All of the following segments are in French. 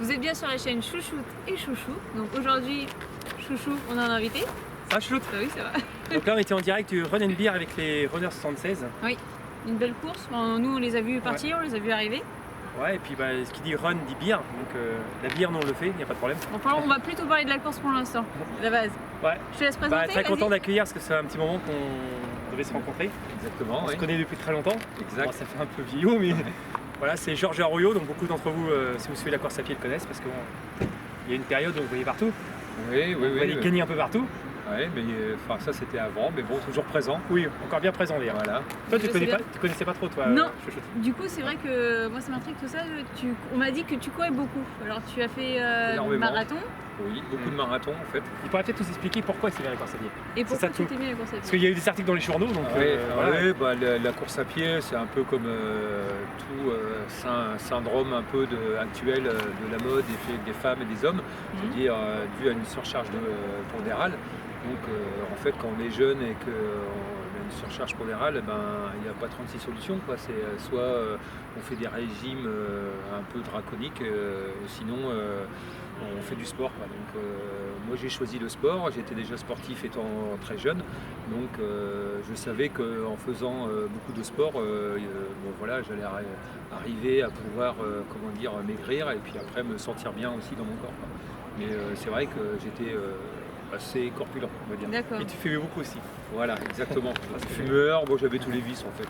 Vous êtes bien sur la chaîne Chouchoute et Chouchou. Donc aujourd'hui, Chouchou, on a un invité. Ça chouchoute. Bah oui, ça va. Donc là on était en direct du Run and Beer avec les Runners 76. Oui, une belle course. Bon, nous on les a vus partir, on les a vus arriver. Ouais, et puis ce qui dit run dit bière, donc la bière nous on le fait, il n'y a pas de problème. Bon, on va plutôt parler de la course pour l'instant, la base. Ouais. Je te laisse présenter. Très content d'accueillir parce que c'est un petit moment qu'on devait se rencontrer. Exactement. On se connaît depuis très longtemps. Exact. Bon, ça fait un peu vieillot, mais voilà, c'est Georges Arroyo, donc beaucoup d'entre vous, si vous suivez la course à pied, le connaissent parce qu'il y a une période où vous voyez partout. Oui. Vous voyez gagner un peu partout. Ouais, mais ça c'était avant, mais bon, toujours présent. Oui, encore bien présent d'ailleurs. Voilà. Toi, tu connaissais pas trop, toi. Non. Chouchoute. Du coup, c'est vrai que moi ça m'intrigue tout ça. On m'a dit que tu courais beaucoup. Alors tu as fait Énormément. marathon. Oui, beaucoup de marathons en fait. Il pourrait peut-être nous expliquer pourquoi c'est bien la course à pied. Et pourquoi ça tu tout. t'es mis à la course à Parce pied? qu'il y a eu des articles dans les journaux, donc La course à pied, c'est un peu comme tout syndrome un peu actuel de la mode des femmes et des hommes, c'est-à-dire dû à une surcharge pondérale. Donc en fait, quand on est jeune et qu'on a une surcharge pondérale, il n'y a pas 36 solutions, quoi. C'est soit on fait des régimes un peu draconiques, sinon on fait du sport, quoi. Donc moi j'ai choisi le sport, j'étais déjà sportif étant très jeune, donc je savais qu'en faisant beaucoup de sport, j'allais arriver à pouvoir maigrir et puis après me sentir bien aussi dans mon corps, quoi. Mais c'est vrai que j'étais assez corpulent, on va dire. D'accord. Et tu fumais beaucoup aussi. Voilà, exactement. Fumeur, moi j'avais tous les vices en fait.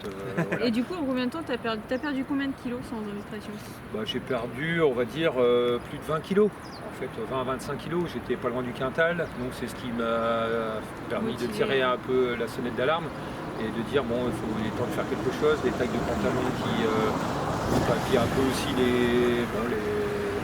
Voilà. Et du coup, en combien de temps t'as perdu combien de kilos sans indiscrétion? J'ai perdu, on va dire, plus de 20 kilos. En fait, 20-25 kilos, j'étais pas loin du quintal, donc c'est ce qui m'a permis de tirer un peu la sonnette d'alarme et de dire il est temps de faire quelque chose, les tailles de pantalon puis un peu aussi les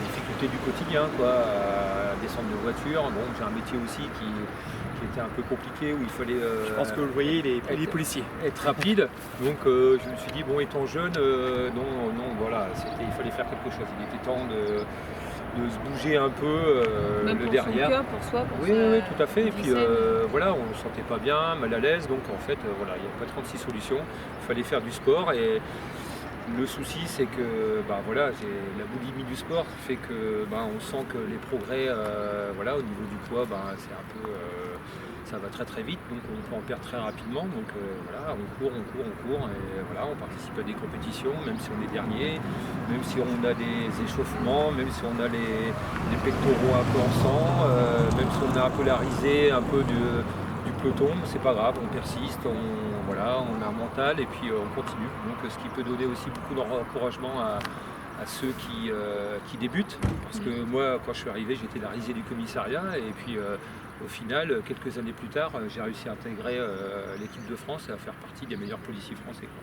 difficultés du quotidien, quoi, à descendre de voiture. Bon, j'ai un métier aussi qui était un peu compliqué où il fallait. Je pense que vous le voyez, les policiers. Être rapide. Donc je me suis dit étant jeune, il fallait faire quelque chose. Il était temps de se bouger un peu Même le pour derrière. Son cœur, pour soi, pour oui, tout à fait. Et puis on ne se sentait pas bien, mal à l'aise. Donc en fait, il n'y a pas 36 solutions. Il fallait faire du sport. Et le souci, c'est que la boulimie du sport fait que on sent que les progrès au niveau du poids, c'est un peu ça va très très vite, donc on peut en perdre très rapidement. Donc on court et on participe à des compétitions, même si on est dernier, même si on a des échauffements, même si on a les pectoraux un peu en sang, même si on a un peu la risée un peu du peloton, c'est pas grave, on persiste, on a un mental et puis on continue. Donc ce qui peut donner aussi beaucoup d'encouragement à ceux qui débutent. Parce que moi, quand je suis arrivé, j'étais la risée du commissariat et puis au final, quelques années plus tard, j'ai réussi à intégrer l'équipe de France et à faire partie des meilleurs policiers français, quoi.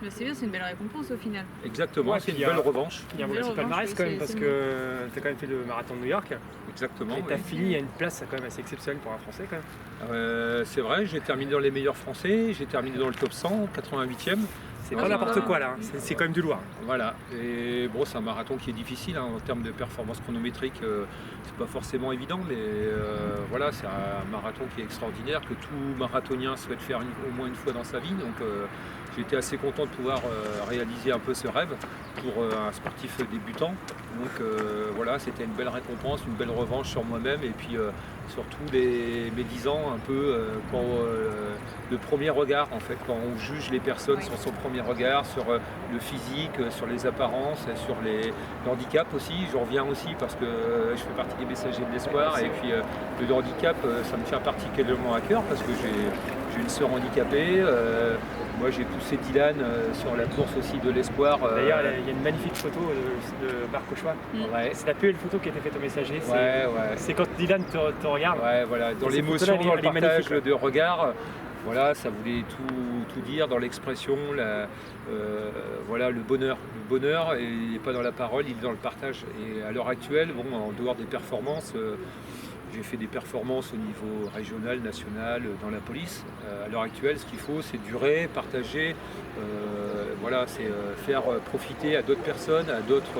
Mais c'est bien, c'est une belle récompense au final. Exactement, Ouais, c'est une puis belle revanche. Il y a un Belle petit revanche, palmarès oui, quand même c'est parce bon. que tu as quand même fait le marathon de New York Exactement. et tu as oui. fini à une place quand même assez exceptionnelle pour un Français quand même. C'est vrai, j'ai terminé dans les meilleurs Français, j'ai terminé dans le top 100, 88e. C'est Ouais, pas c'est n'importe pas quoi là, hein. C'est quand même du lourd. Voilà, et c'est un marathon qui est difficile en termes de performance chronométrique, c'est pas forcément évident, mais c'est un marathon qui est extraordinaire, que tout marathonien souhaite faire au moins une fois dans sa vie. Donc j'étais assez content de pouvoir réaliser un peu ce rêve pour un sportif débutant. Donc c'était une belle récompense, une belle revanche sur moi-même et puis surtout mes 10 ans un peu quand le premier regard en fait, quand on juge les personnes sur son premier regard, sur le physique, sur les apparences, sur les handicaps aussi. J'en reviens aussi parce que je fais partie des messagers de l'espoir et puis le handicap ça me tient particulièrement à cœur parce que j'ai une sœur handicapée. Moi j'ai poussé Dylan sur la course aussi de l'espoir. D'ailleurs il y a une magnifique photo de Marc Auchois. Ouais. C'est la plus belle photo qui a été faite au messager. C'est quand Dylan te regarde. Ouais, voilà. Dans Et l'émotion, dans le elle est partage magnifique, de regard, ça voulait tout dire dans l'expression, le bonheur. Le bonheur, il n'est pas dans la parole, il est dans le partage. Et à l'heure actuelle, en dehors des performances, j'ai fait des performances au niveau régional, national, dans la police. À l'heure actuelle, ce qu'il faut, c'est durer, partager, c'est faire profiter à d'autres personnes, à d'autres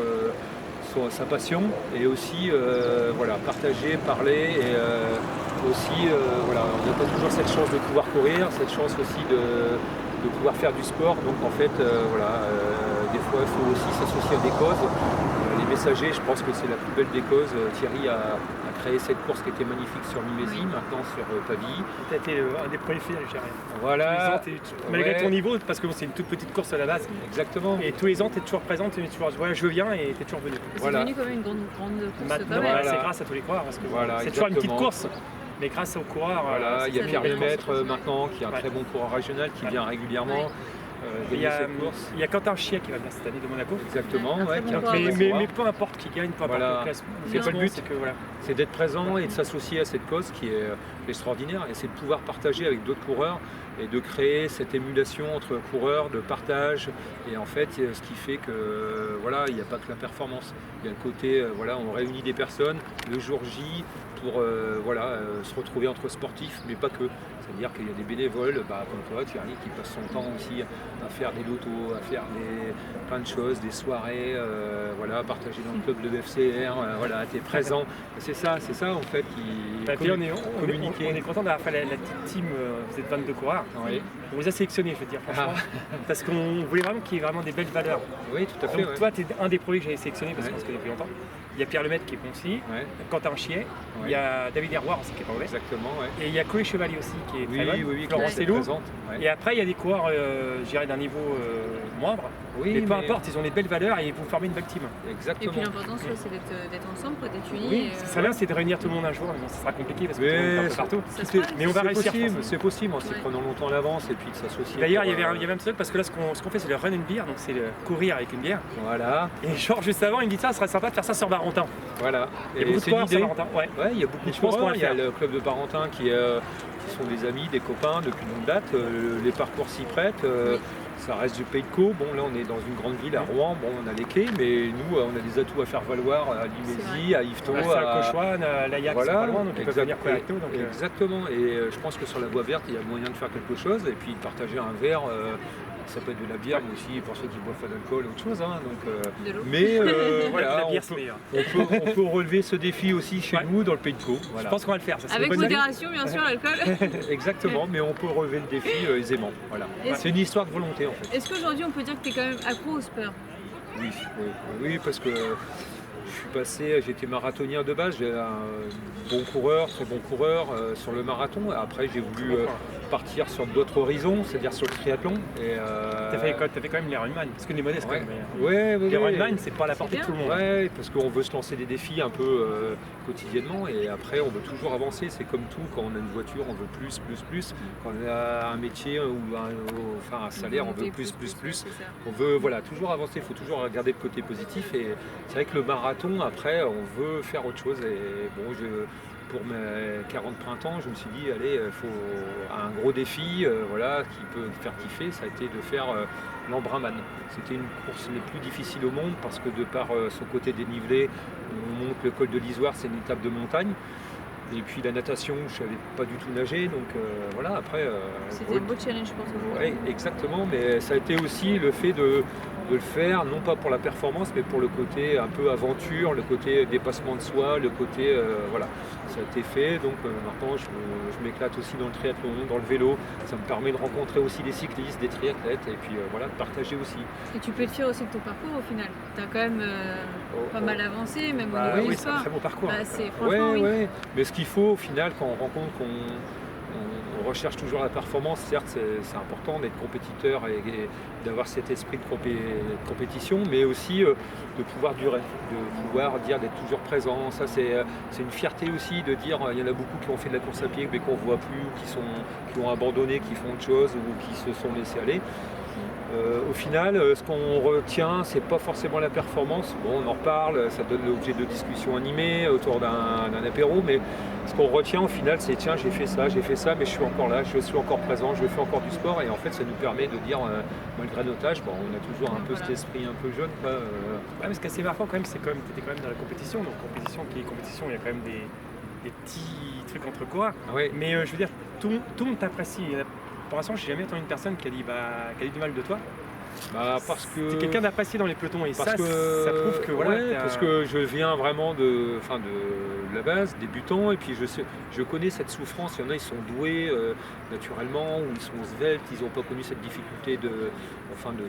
sa passion, et aussi partager, parler, et aussi on n'a pas toujours cette chance de pouvoir courir, cette chance aussi de pouvoir faire du sport. Donc en fait, des fois, il faut aussi s'associer à des causes. Les les messagers, je pense que c'est la plus belle des causes. Thierry a créé cette course qui était magnifique sur Mimésie, maintenant sur Pavie. Tu as été un des premiers faits à gérer. Voilà. Malgré ton niveau, parce que c'est une toute petite course à la base. Exactement. Et tous les ans, tu es toujours présent, tu es toujours voilà, je viens et tu es toujours venu. C'est devenu quand même une grande course Maintenant, quand même. c'est grâce à tous les coureurs. Parce que Voilà, c'est toujours une petite exactement. course, mais grâce aux coureurs. Voilà, il y a ça, Pierre c'est Lemaitre bien. maintenant, qui est un très bon coureur régional, qui vient régulièrement Il y, gagner a, cette course. il y a Quentin Chiet qui va venir cette année de Monaco. Exactement, Un très ouais, bon qui est un coureur. très bon Mais, coureur. mais peu importe qui gagne, peu importe Voilà. le classement. C'est pas le but. C'est que, voilà. C'est d'être présent et de s'associer à cette cause qui est extraordinaire, et c'est de pouvoir partager avec d'autres coureurs et de créer cette émulation entre coureurs, de partage, et en fait ce qui fait que voilà, il n'y a pas que la performance, il y a le côté voilà, on réunit des personnes le jour J pour se retrouver entre sportifs, mais pas que. C'est-à-dire qu'il y a des bénévoles, comme toi Thierry, qui passent son temps aussi à faire des lotos, à faire plein de choses, des soirées, partager dans le club de FCR, tu es présent. C'est ça en fait qui Puis on communiquer. est content d'avoir fait la petite team, vous êtes 22 coureurs. Oui. On vous a sélectionnés, je veux dire, franchement, parce qu'on voulait vraiment qu'il y ait vraiment des belles valeurs. Oui, tout à fait. Donc toi, tu es un des premiers que j'avais sélectionné parce qu'on se connaît depuis longtemps. Il y a Pierre Lemaitre qui est bon aussi, Quentin Chiet, il y a David Herroir aussi qui est pas mauvais. Exactement, et il y a Chloé Chevalier aussi qui est très bonne. Oui, Florence qui est Elou. présente, Et après, il y a des coureurs, je dirais, d'un niveau moindre. Oui, mais peu importe, ils ont des belles valeurs et vous formez une belle team. Et Exactement. puis l'important, c'est d'être ensemble, d'être unis. Oui, ça bien, c'est de réunir tout le monde un jour. Mais bon, ça sera compliqué parce que tout le monde est un peu partout. Ça se passe. Mais on va réussir. C'est possible en s'y prenant longtemps à l'avance et puis de s'associer. D'ailleurs, il y avait même truc parce que là, ce qu'on fait, c'est le run and beer, donc c'est le courir avec une bière. Voilà. Et genre, juste avant, il me dit ça serait sympa de faire ça sur Barentin. Voilà. Il y a beaucoup de coureurs sur Barentin. Ouais, il y a beaucoup de je pense qu'on coureurs. va le Il y a faire. le club de Barentin qui sont des amis, des copains depuis longue date. Les parcours s'y prêtent. Ça reste du Pays de Caux. Bon, là, on est dans une grande ville à Rouen. Bon, on a les quais, mais nous, on a des atouts à faire valoir à Limézy, à Yvetot, à Cochoine, à l'Ayac, c'est pas loin, donc ils peuvent venir courir avec nous. Donc, exactement. Et je pense que sur la voie verte, il y a moyen de faire quelque chose et puis de partager un verre. Ça peut être de la bière, mais aussi pour ceux qui boivent pas d'alcool, autre chose. De l'eau. Mais la on bière, c'est meilleur. peut relever ce défi aussi chez nous dans le Pays de Caux. Je pense qu'on va le faire. Ça, c'est Avec une bonne idée. modération, bien sûr, l'alcool. Exactement, mais on peut relever le défi aisément. Voilà. C'est une histoire de volonté en fait. Est-ce qu'aujourd'hui, on peut dire que tu es quand même accro au sport? Oui, parce que je suis passé, j'étais marathonien de base, j'ai un bon coureur, très bon coureur sur le marathon. Après, j'ai voulu partir sur d'autres horizons, c'est-à-dire sur le triathlon. T'as fait quand même l'Ironman, parce que les modestes, Ouais. quand même. Oui. L'Ironman, c'est pas à la portée de tout le monde. Ouais, parce qu'on veut se lancer des défis un peu quotidiennement et après on veut toujours avancer. C'est comme tout, quand on a une voiture, on veut plus. Quand on a un métier ou un salaire, on veut plus. On veut toujours avancer, il faut toujours garder le côté positif. Et c'est vrai que le marathon, après, on veut faire autre chose. Et bon, pour mes 40 printemps, je me suis dit, allez, il faut un gros défi qui peut faire kiffer. Ça a été de faire l'Embrunman. C'était une course les plus difficiles au monde parce que de par son côté dénivelé, on monte le col de l'Isoire, c'est une étape de montagne. Et puis la natation, je ne savais pas du tout nager, donc après... C'était un beau challenge pour toi. Oui, exactement, mais ça a été aussi le fait de le faire, non pas pour la performance, mais pour le côté un peu aventure, le côté dépassement de soi, le côté... ça a été fait, donc maintenant je m'éclate aussi dans le triathlon, dans le vélo. Ça me permet de rencontrer aussi des cyclistes, des triathlètes, et puis de partager aussi. Et tu peux être fier aussi de ton parcours au final. Tu as quand même pas mal avancé, même au niveau du C'est un sport. très beau parcours. Franchement, oui. Mais ce qu'il faut au final, quand on rencontre on recherche toujours la performance, certes c'est important d'être compétiteur et d'avoir cet esprit de compétition, mais aussi de pouvoir durer, de pouvoir dire d'être toujours présent. Ça c'est une fierté aussi de dire il y en a beaucoup qui ont fait de la course à pied mais qu'on ne voit plus, qui ont abandonné, qui font autre chose ou qui se sont laissés aller. Au final, ce qu'on retient, c'est pas forcément la performance. Bon, on en reparle, ça donne l'objet de discussions animées autour d'un apéro, mais ce qu'on retient au final, c'est tiens, j'ai fait ça, mais je suis encore là, je suis encore présent, je fais encore du sport, et en fait, ça nous permet de dire, malgré notre âge, on a toujours un peu cet esprit un peu jeune. Mais ce qui est assez marquant quand même, c'est que tu étais quand même dans la compétition, donc compétition, il y a quand même des petits trucs entre quoi. Ouais. Mais je veux dire, tout le monde t'apprécie. Pour l'instant, je n'ai jamais entendu une personne qui a dit du mal de toi. Parce que t'es quelqu'un d'apprécié dans les pelotons et ça prouve que parce que je viens vraiment de la base, débutant, et puis je connais cette souffrance. Il y en a, ils sont doués naturellement, ou ils sont sveltes, ils n'ont pas connu cette difficulté de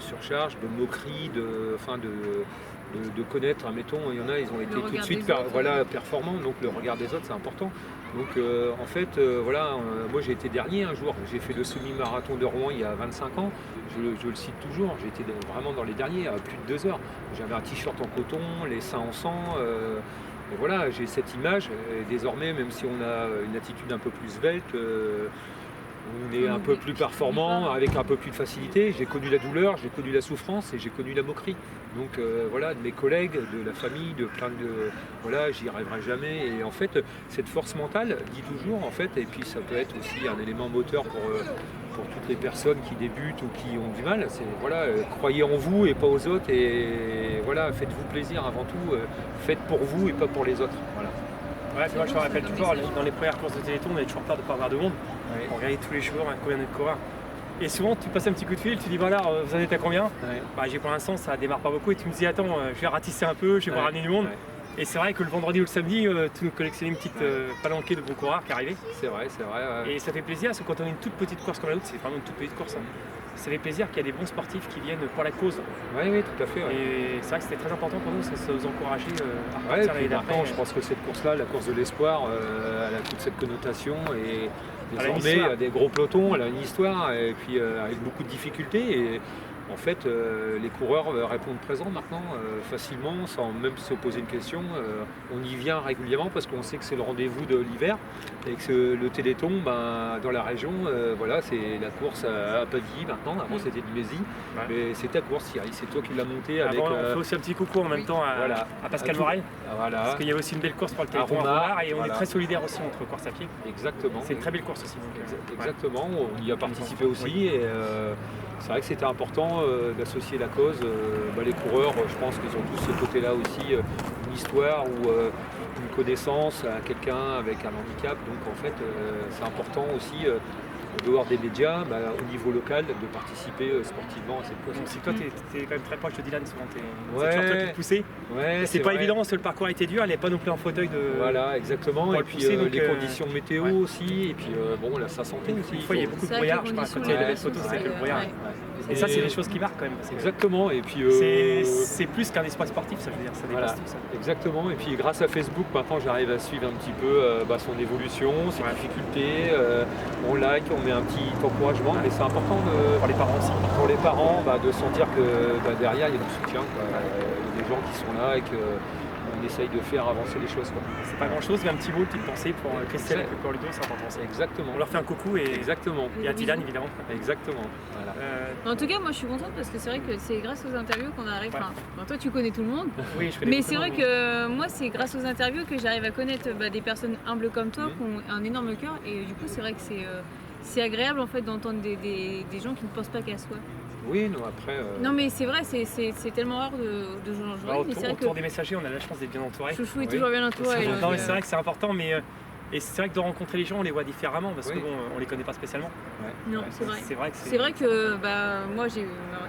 surcharge, de moquerie, de de connaître, admettons, il y en a, ils ont été tout de regard suite des autres. performants, donc le regard des autres c'est important. Donc en fait, moi j'ai été dernier un jour, j'ai fait le semi-marathon de Rouen il y a 25 ans, je le cite toujours, j'ai été vraiment dans les derniers, à plus de 2 heures. J'avais un t-shirt en coton, les seins en sang, et voilà, j'ai cette image, et désormais, même si on a une attitude un peu plus svelte, on est un peu plus performant, avec un peu plus de facilité. J'ai connu la douleur, j'ai connu la souffrance et j'ai connu la moquerie. Donc voilà, de mes collègues, de la famille, de plein de... Voilà, j'y arriverai jamais. Et en fait, cette force mentale, dit toujours, en fait, et puis ça peut être aussi un élément moteur pour toutes les personnes qui débutent ou qui ont du mal, c'est voilà, croyez en vous et pas aux autres. Et voilà, faites-vous plaisir avant tout. Faites pour vous et pas pour les autres. Voilà. Ouais, moi je me rappelle toujours, dans les premières courses de Téléthon, on avait toujours peur de ne pas avoir de monde. Ouais. On regardait tous les jours combien de coureurs. Et souvent tu passes un petit coup de fil, tu dis voilà, vous en êtes à combien? Ouais. Bah, j'ai pour l'instant ça démarre pas beaucoup et tu me dis attends, je vais ratisser un peu, je vais voir ramener du monde. Ouais. Et c'est vrai que le vendredi ou le samedi, tu nous collectionnais une petite palanquée de bons coureurs qui arrivaient. C'est vrai, c'est vrai. Ouais. Et ça fait plaisir parce que quand on a une toute petite course comme la nôtre, c'est vraiment une toute petite course. Ça fait plaisir qu'il y a des bons sportifs qui viennent pour la cause. Oui, tout à fait. Ouais. Et c'est vrai que c'était très important pour nous, ça nous encourageait à Ouais, repartir puis l'année maintenant, d'après. je pense que cette course-là, la course de l'espoir, elle a toute cette connotation et Elle a une désormais, histoire. il y a des gros pelotons, elle a une histoire et puis avec beaucoup de difficultés. Et en fait, les coureurs répondent présents maintenant facilement, sans même se poser une question. On y vient régulièrement parce qu'on sait que c'est le rendez-vous de l'hiver et que le Téléthon, dans la région, voilà, c'est la course à Pavie maintenant. Avant, c'était de Mézy, mais c'est ta course, Thierry. C'est toi qui l'as montée avec. Avant, on fait aussi un petit coucou en même temps Voilà. à Pascal À tout- Morel. Voilà, Parce qu'il y a aussi une belle course pour le Téléthon à Romard, Romard et on voilà. est très solidaires aussi entre course à pied. exactement. C'est une très belle course aussi. Donc, Exactement, on y a participé aussi et c'est vrai que c'était important d'associer la cause. Les coureurs, je pense qu'ils ont tous ce côté-là aussi, une histoire ou une connaissance à quelqu'un avec un handicap. Donc en fait, c'est important aussi, en dehors des médias, au niveau local, de participer sportivement à cette cause. Donc si toi t'es quand même très proche de Dylan, souvent c'est Ouais. toujours toi qui te poussais. Ouais, C'est pas vrai. évident parce que le parcours a été dur, elle n'est pas non plus en fauteuil de. Voilà, exactement. pour Et le puis pousser, donc, les conditions météo ouais. aussi. Et puis bon, là, sa santé aussi. Une fois il y a beaucoup de C'est vrai que brouillard, les je crois, conditions, quand il y a ouais, la belle photo, c'est que le ouais. brouillard. Ouais. Et ça c'est des choses qui marquent quand même. Exactement. Et puis C'est plus qu'un espoir sportif, ça je veux dire, ça dépasse Voilà. tout ça. Exactement, et puis grâce à Facebook, maintenant j'arrive à suivre un petit peu son évolution, ses Ouais. difficultés, on like, on met un petit encouragement, mais c'est important Pour les parents aussi. pour les parents de sentir que derrière il y a du soutien, quoi. Il y a des gens qui sont là et qu'on essaye de faire avancer les choses. Quoi. C'est pas grand chose, mais un petit mot, une petite pensée pour Christelle et Exact. pour Ludo, c'est important. Ça. Exactement, On leur fait un coucou et exactement, à Dylan évidemment. exactement. Voilà. En tout cas, moi je suis contente parce que c'est vrai que c'est grâce aux interviews qu'on arrive. Ouais. Enfin, toi tu connais tout le monde, Oui, je connais mais beaucoup c'est de vrai monde, que moi c'est grâce aux interviews que j'arrive à connaître des personnes humbles comme toi Mhm. qui ont un énorme cœur et du coup c'est vrai que c'est agréable en fait d'entendre des gens qui ne pensent pas qu'à soi. Oui, non, après. Non mais c'est vrai, c'est tellement rare de gens mais- joyeux, mais c'est vrai autour que des messagers, on a la chance d'être bien entourés. Chouchou est Oui. toujours bien entouré. Non, mais c'est vrai que c'est important, mais et c'est vrai que de rencontrer les gens, on les voit différemment parce que Oui. bon, on les connaît pas spécialement. Non, c'est vrai. C'est vrai que C'est vrai que moi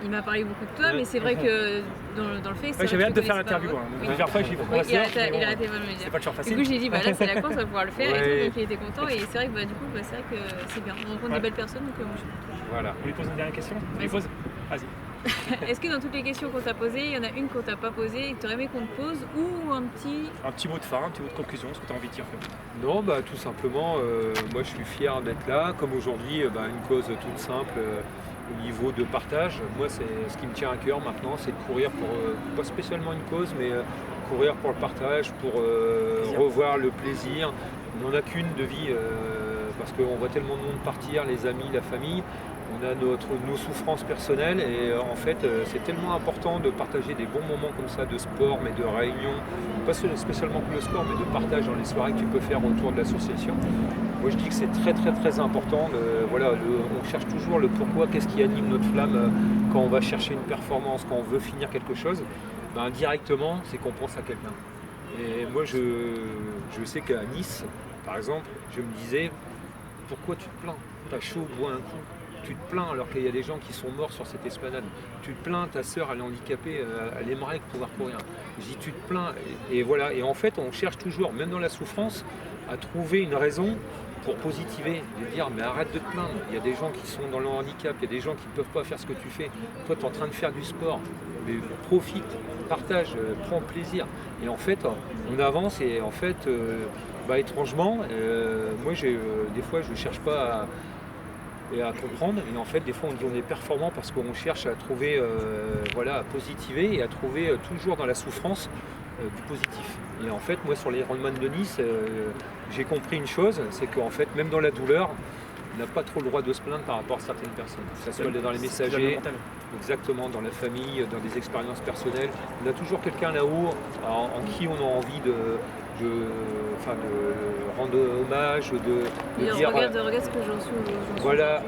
il m'a parlé beaucoup de toi, mais c'est vrai que dans le fait, c'est vrai j'avais que hâte je de faire connaissais pas l'interview. beaucoup. Hein. Oui. Plusieurs fois, j'ai dit Oui, pourquoi il a arrêté pas de me c'est dire. pas toujours Du facile. coup, j'ai dit, là, c'est la course, on va pouvoir le faire et Ouais. tout, donc il était content. Et c'est vrai que, du coup, c'est vrai que c'est bien. On rencontre Ouais. des belles personnes, donc moi je suis contente. Voilà. On lui pose une dernière question. On lui Vas-y. pose. Vas-y. Est-ce que dans toutes les questions qu'on t'a posées, il y en a une qu'on t'a pas posée et que tu aurais aimé qu'on te pose ou un petit. Un petit mot de fin, un petit mot de conclusion, ce que tu as envie de dire. Non, tout simplement, moi je suis fier d'être là. Comme aujourd'hui, une cause toute simple au niveau de partage. Moi, c'est ce qui me tient à cœur maintenant, c'est de courir pour, pas spécialement une cause, mais courir pour le partage, pour Plaisir. revoir le plaisir. On n'en a qu'une de vie, parce qu'on voit tellement de monde partir, les amis, la famille. On a nos souffrances personnelles et en fait c'est tellement important de partager des bons moments comme ça de sport mais de réunion, pas spécialement que le sport mais de partage dans les soirées que tu peux faire autour de l'association. Moi je dis que c'est très très très important, on cherche toujours le pourquoi, qu'est-ce qui anime notre flamme quand on va chercher une performance, quand on veut finir quelque chose, indirectement c'est qu'on pense à quelqu'un. Et moi je sais qu'à Nice par exemple, je me disais pourquoi tu te plains, t'as chaud, bois un coup. Tu te plains alors qu'il y a des gens qui sont morts sur cette esplanade. Tu te plains, ta sœur elle est handicapée, elle aimerait pouvoir courir. Je dis tu te plains et voilà. Et en fait on cherche toujours, même dans la souffrance, à trouver une raison pour positiver, de dire mais arrête de te plaindre. Il y a des gens qui sont dans le handicap, il y a des gens qui ne peuvent pas faire ce que tu fais. Toi tu es en train de faire du sport. mais profite, partage, prend plaisir. Et en fait, on avance et en fait, étrangement, moi des fois je ne cherche pas à comprendre, et en fait des fois on dit on est performant parce qu'on cherche à trouver, à positiver et à trouver toujours dans la souffrance du positif. Et en fait moi sur l'Ironman de Nice, j'ai compris une chose, c'est qu'en fait même dans la douleur, on n'a pas trop le droit de se plaindre par rapport à certaines personnes. Que ce soit dans les messagers, exactement, dans la famille, dans des expériences personnelles. On a toujours quelqu'un là-haut en qui on a envie de rendre hommage, de dire... Regarde ce que j'en suis. Voilà,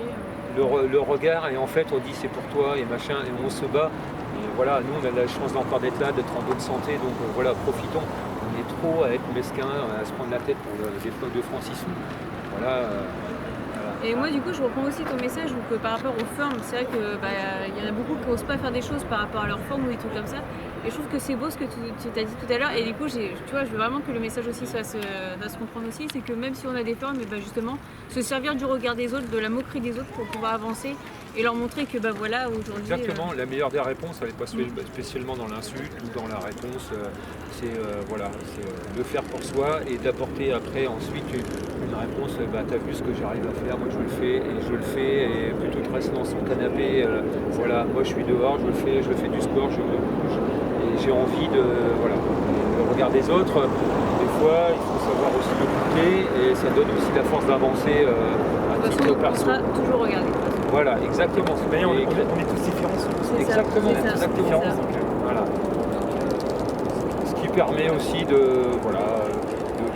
le regard, et en fait on dit c'est pour toi et machin, et on se bat. Et voilà, nous on a la chance encore d'être là, d'être en bonne santé, donc voilà, profitons. On est trop à être mesquin, à se prendre la tête pour des flottes de francs 6 sous. Voilà. Et moi du coup je reprends aussi ton message où que par rapport aux formes, c'est vrai que y en a beaucoup qui n'osent pas faire des choses par rapport à leur forme ou des trucs comme ça. Et je trouve que c'est beau ce que tu t'as dit tout à l'heure. Et du coup, tu vois, je veux vraiment que le message aussi va se comprendre aussi. C'est que même si on a des formes, et justement, se servir du regard des autres, de la moquerie des autres pour pouvoir avancer et leur montrer que voilà, aujourd'hui... Exactement, la meilleure des réponses, elle n'est pas spécialement dans l'insulte ou dans la réponse. C'est de faire pour soi et d'apporter après ensuite une réponse. T'as vu ce que j'arrive à faire, moi je le fais et je le fais. Et plutôt que de rester dans son canapé, moi je suis dehors, je fais du sport, je me bouge. Et j'ai envie de le regard des autres. Des fois, il faut savoir aussi l'écouter et ça donne aussi la force d'avancer à titre perso. On sera toujours regardé. Voilà, exactement. Mais on est tous différents. Exactement. Voilà. Ce qui permet aussi de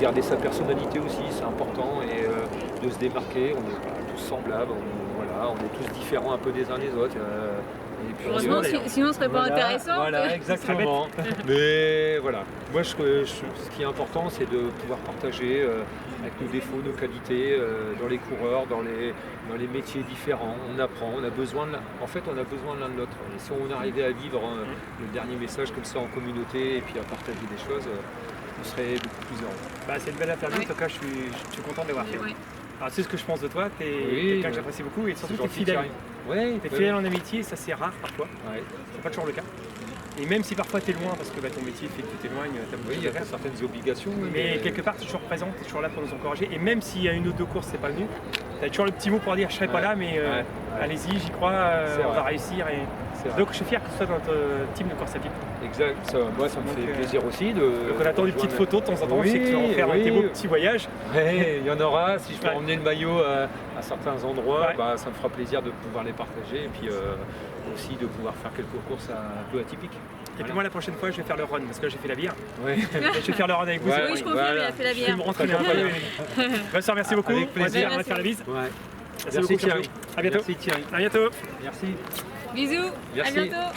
garder sa personnalité aussi, c'est important, et de se démarquer. On n'est pas tous semblables, on est tous différents un peu des uns des autres. Et puis, heureusement, sinon ce serait pas intéressant. Voilà, exactement. Mais voilà, moi ce qui est important, c'est de pouvoir partager avec nos défauts, nos qualités, dans les coureurs, dans les métiers différents. On apprend, on a besoin l'un de l'autre. Et si on arrivait à vivre le dernier message comme ça en communauté et puis à partager des choses, on serait beaucoup plus heureux. C'est une belle interview, en tout cas je suis content de l'avoir fait. Oui. Alors c'est ce que je pense de toi, tu es quelqu'un que j'apprécie beaucoup et surtout tu es fidèle. Tu es fidèle en amitié, ça c'est rare parfois, c'est pas toujours le cas. Et même si parfois tu es loin parce que ton métier fait que tu t'éloignes, il y a certaines obligations. Mais quelque part tu es toujours présent, tu es toujours là pour nous encourager. Et même s'il y a une ou deux courses, c'est pas venu, tu as toujours le petit mot pour dire je serai pas là, mais allez-y, j'y crois, on va réussir. Donc je suis fier que ce soit dans notre team de course à pied. Exact, moi ça me fait plaisir aussi. Donc on attend des petites photos de temps en temps, je sais que tu vas en faire tes beaux petits voyages. Il y en aura, si je peux emmener le maillot à certains endroits, ça me fera plaisir de pouvoir les partager et puis aussi de pouvoir faire quelques courses un peu atypiques. Et puis moi la prochaine fois je vais faire le run parce que là j'ai fait la bière. Je vais faire le run avec vous. Oui, je confirme, il a fait la bière. Je vais me rentraîner un peu. Vincent, merci beaucoup. Avec plaisir. On va faire la bise. Merci Thierry. À bientôt. Merci Thierry. À bientôt. Merci. Bisous. Merci. À bientôt.